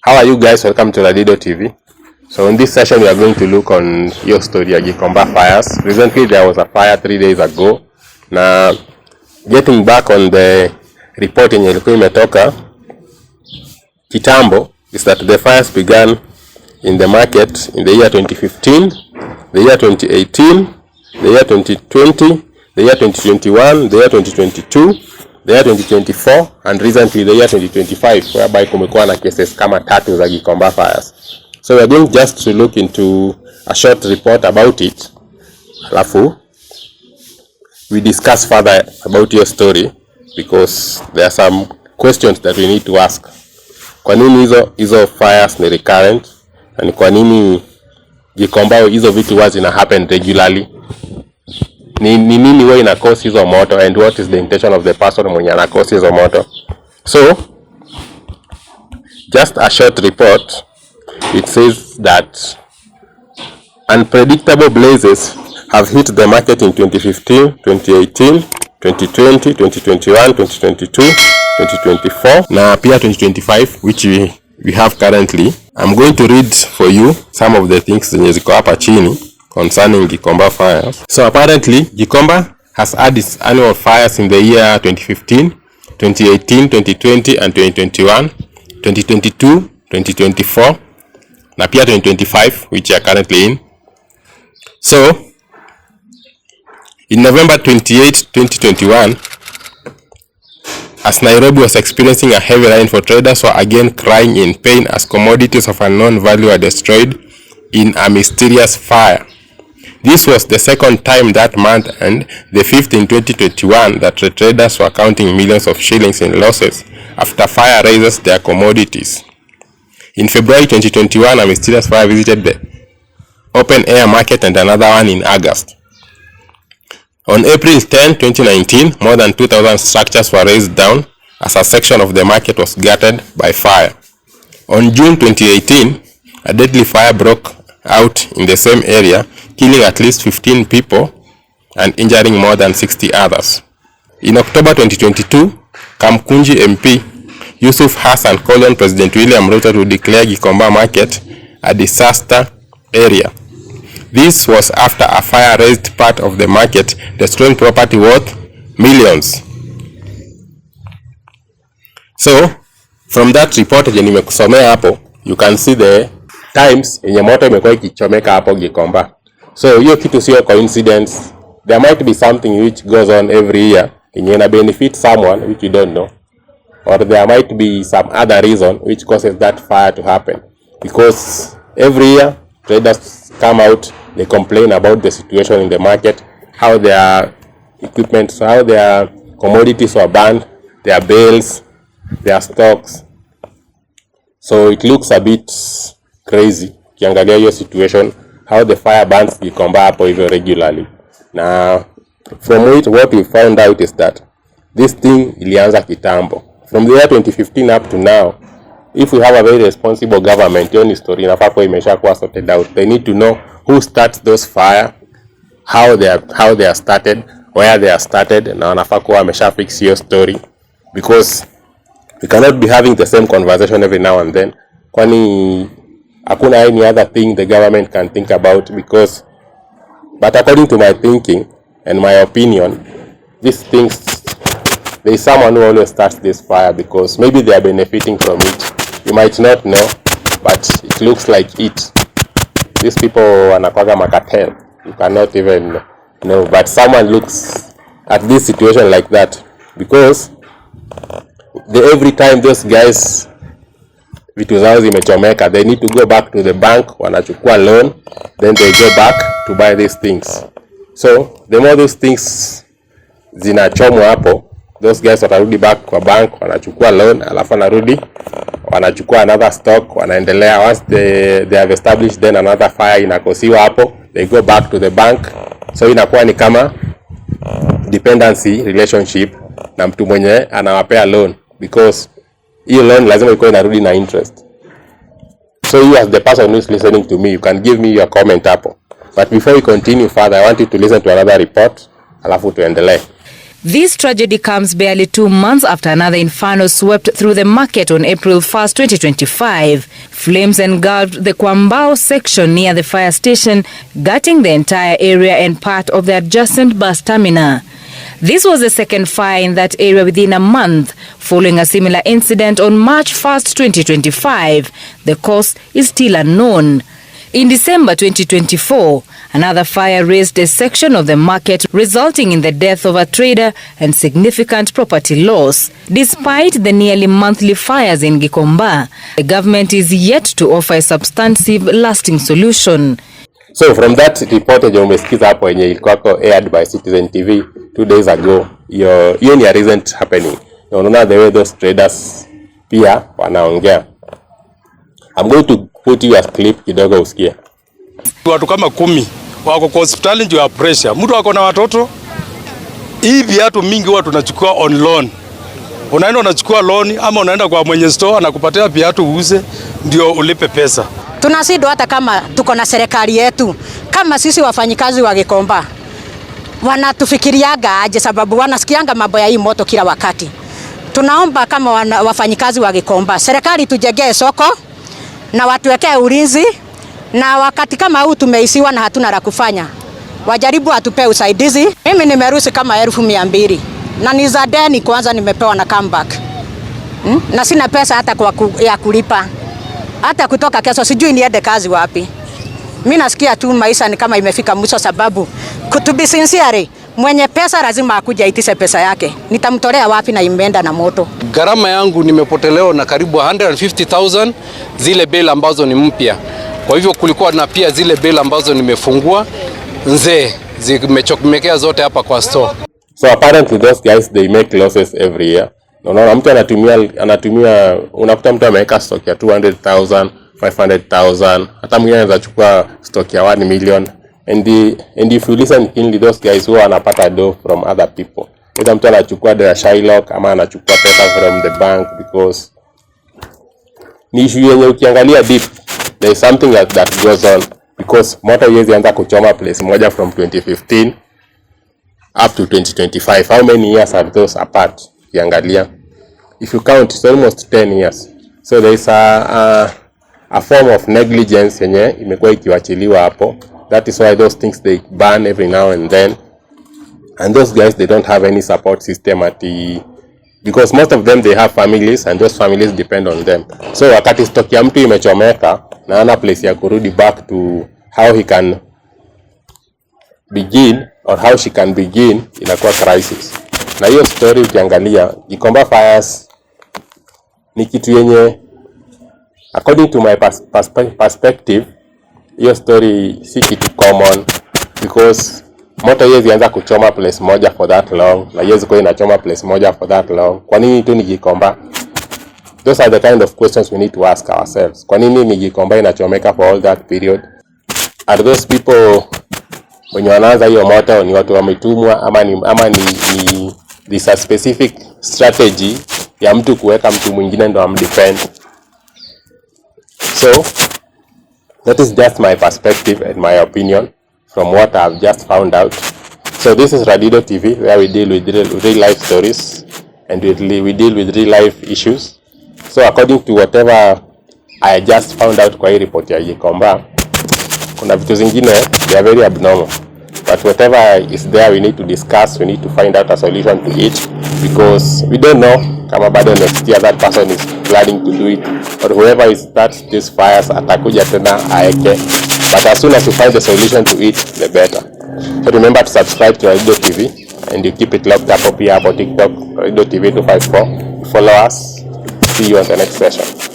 How are you guys? Welcome to Radido TV. So in this session we are going to look on your story ya Gikomba Fires. Recently there was a fire 3 days ago. Now getting back on the report yenye ilikuwa imetoka kitambo is that the fires began in the market in the year 2015, the year 2018, the year 2020, the year 2021, the year 2022, the year 2024 and recently the year 2025, whereby kumekuwa na cases kama 3 za Gikomba Fires. So we are going just to look into a short report about it. Alafu we discuss further about your story because there are some questions that we need to ask. Kwa nini hizo fires ni recurrent? Na kwa nini Gikomba hizo vitu huwa zina happen regularly? Ni nini huwa ina cause hizo moto and what is the intention of the person mwenye ana cause hizo moto? So just a short report. It says that unpredictable blazes have hit the market in 2015, 2018, 2020, 2021, 2022, 2024, na pia 2025, which we have currently. I'm going to read for you some of the things zenye ziko hapa chini concerning Gikomba Fires. So apparently, Gikomba has had its annual fires in the year 2015, 2018, 2020 and 2021, 2022, 2024, na pia 2025, which are currently in. So, in November 28, 2021, as Nairobi was experiencing a heavy rain, for traders were again crying in pain as commodities of unknown value were destroyed in a mysterious fire. This was the second time that month and the 5th in 2021 that the traders were counting millions of shillings in losses after fire razed their commodities. In February 2021, a mysterious fire visited the open-air market and another one in August. On April 10, 2019, more than 2,000 structures were razed down as a section of the market was gutted by fire. On June 2018, a deadly fire broke out in the same area, killing at least 15 people and injuring more than 60 others. In October 2022, Kamkunji MP Yusuf Hassan called on President William Ruto to declare Gikomba Market a disaster area. This was after a fire razed part of the market, destroying property worth millions. So, from that report yenye nimekusomea hapo, you can see the times yenye moto imekuwa ikichomeka hapo Gikomba. So, hiyo kitu sio coincidence. There might be something which goes on every year yenye ina benefit someone which you don't know. Or there might be some other reason which causes that fire to happen. Because every year, traders come out, they complain about the situation in the market, how their equipment, how their commodities were burned, their bales, their stocks. So it looks a bit crazy, ukiangalia hiyo situation, how the fire burns Gikomba hapo hivyo regularly. Now, from it, what we found out is that this thing ilianza kitambo. From the year 2015 up to now, if we have a very responsible government, your story inafaa kuwa imeshakuwa sorted out. They need to know who starts those fire, how they are started, where they are started, na wanafaa kuwa wamesha fix your story, because we cannot be having the same conversation every now and then. Kwani hakuna any other thing the government can think about, because but according to my thinking and my opinion, these things, there is someone who always starts this fire because maybe they are benefiting from it. You might not know, but it looks like it. These people wanakuwa cartel. You cannot even know, but someone looks at this situation like that, because every time those guys vitu zao zimechomeka, they need to go back to the bank, wanachukua loan, then they go back to buy these things. So the more those things zinachomwa hapo, those guys watarudi back kwa bank, wanachukua loan, alafu wanachukua another stock, wanaendelea. Once they have established, then another fire inakosiwa hapo, they go back to the bank. So inakuwa ni kama dependency relationship na mtu mwenye anawapea loan, because hiyo loan lazima ikuwe inarudi na interest. So you as the person who is listening to me, you can give me your comment hapo. But before we continue further, I want you to listen to another report, alafu tuendelee. This tragedy comes barely 2 months after another inferno swept through the market on April 1st, 2025. Flames engulfed the Kwambao section near the fire station, gutting the entire area and part of the adjacent bus terminal. This was the second fire in that area within a month, following a similar incident on March 1st, 2025. The cause is still unknown. In December 2024, another fire razed a section of the market, resulting in the death of a trader and significant property loss. Despite the nearly monthly fires in Gikomba, the government is yet to offer a substantive, lasting solution. So from that report yenye umesikiza hapo yenye ilikuwa aired by Citizen TV 2 days ago, hiyo ni a recent happening. Unaona the way those traders pia wanaongea. I'm going to put you a clip kidogo usikie. Watu kama 10 wako kwa hospitali ndio ya pressure. Mtu wako na watoto. Hii viatu mingi watu tunachukua on loan. Unaenda unachukua loan ama unaenda kwa mwenye store anakupatia viatu uuze ndio ulipe pesa. Tunasido hata kama tuko na serikali yetu, kama sisi wafanyikazi wa Gikomba wanatufikiriaga aje, sababu wanasikianga mambo ya hii moto kila wakati. Tunaomba kama wafanyikazi wa Gikomba, serikali tujengee soko na watuwekee ulinzi, na wakati kama huu tumeisiwa na hatuna la kufanya, wajaribu atupe usaidizi. Mimi nimeruhusi kama 1200 na ni za deni kwanza nimepewa na comeback. Na sina pesa hata ya kulipa. Hata kutoka kesho sijui niende kazi wapi. Mimi nasikia tu maisha ni kama imefika mwisho, sababu to be sincere, mwenye pesa lazima akuje aitishe pesa yake. Nitamtolea wapi na imeenda na moto? Gharama yangu nimepotelewa na karibu 150,000 zile bill ambazo ni mpya. Kwa hivyo kulikuwa na pia zile bill ambazo nimefungua nzee zimechomekea zote hapa kwa store. So apparently those guys they make losses every year. Unaona mtu anatumia unakuta mtu ameweka stock ya 200,000, 500,000, hata mwingine anaweza chukua stock ya 1 million. And if you listen keenly, those guys who wanapata dough from other people. Either mtu anachukua the Shylock ama anachukua pesa from the bank, because ni issue yenye ukiangalia deep, there is something that goes on, because moto yezi anza kuchoma place moja from 2015 up to 2025. How many years are those apart? Ukiangalia, if you count, it's almost 10 years. So there is a form of negligence yenye imekuwa ikiwachiliwa hapo. That is why those things they burn every now and then, and those guys they don't have any support system because most of them they have families and those families depend on them. So wakati stock ya mtu imechomeka na ana place ya kurudi back to how he can begin or how she can begin, inakuwa crisis. Na hiyo story ukiangalia Gikomba Fires ni kitu yenye, according to my perspective, hiyo story si kitu common, because moto yezi anza kuchoma place moja for that long, na yezi kwa inachoma place moja for that long. Kwa nini tu ni Gikomba? Those are the kind of questions we need to ask ourselves. Kwa nini ni Gikomba inachomeka for all that period? Are those people wenye wanaanza hiyo moto ni watu wametumwa ama ni this a specific strategy ya mtu kuweka mtu mwingine ndo amdefend? So that is just my perspective and my opinion from what I've just found out. So this is Radido TV, where we deal with real life stories and we deal with real life issues. So according to whatever I just found out kwa hii report ya Gikomba, kuna vitu zingine they are very abnormal. But whatever is there, we need to discuss, we need to find out a solution to it, because we don't know kama bado next year that person is planning to do it, or whoever is starts these fires atakuja tena aeke. But as soon as you find the solution to it, the better. So remember to subscribe to Radido TV and you keep it locked up up here on TikTok, Radido TV 254. Follow us. See you on the next session.